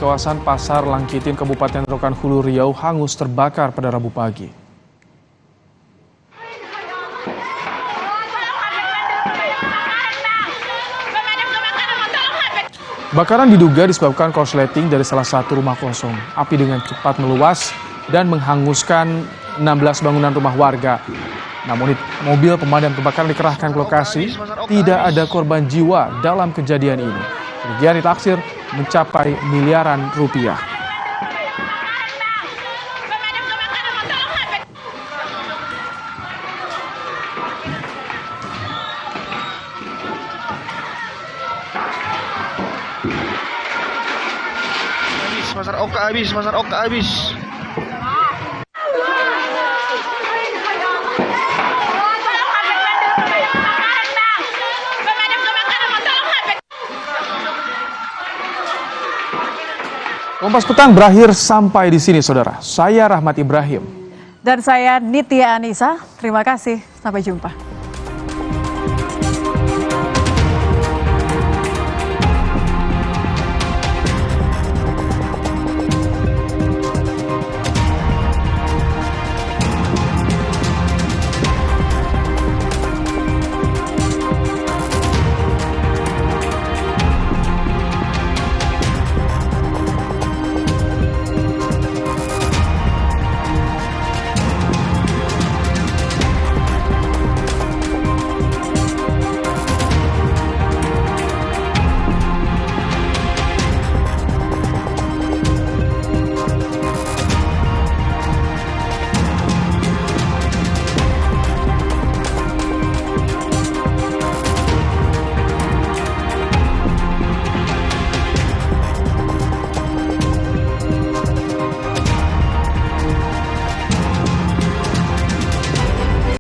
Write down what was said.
kawasan Pasar Langkitin, Kabupaten Rokan Hulu Riau hangus terbakar pada Rabu pagi. Kebakaran diduga disebabkan korsleting dari salah satu rumah kosong. Api dengan cepat meluas dan menghanguskan 16 bangunan rumah warga. Namun mobil pemadam kebakaran dikerahkan ke lokasi, tidak ada korban jiwa dalam kejadian ini. Kerugian ditaksir mencapai miliaran rupiah. Pasar Oka habis. Kompas Petang berakhir sampai di sini, saudara. Saya Rahmat Ibrahim. Dan saya Nitya Anissa. Terima kasih. Sampai jumpa.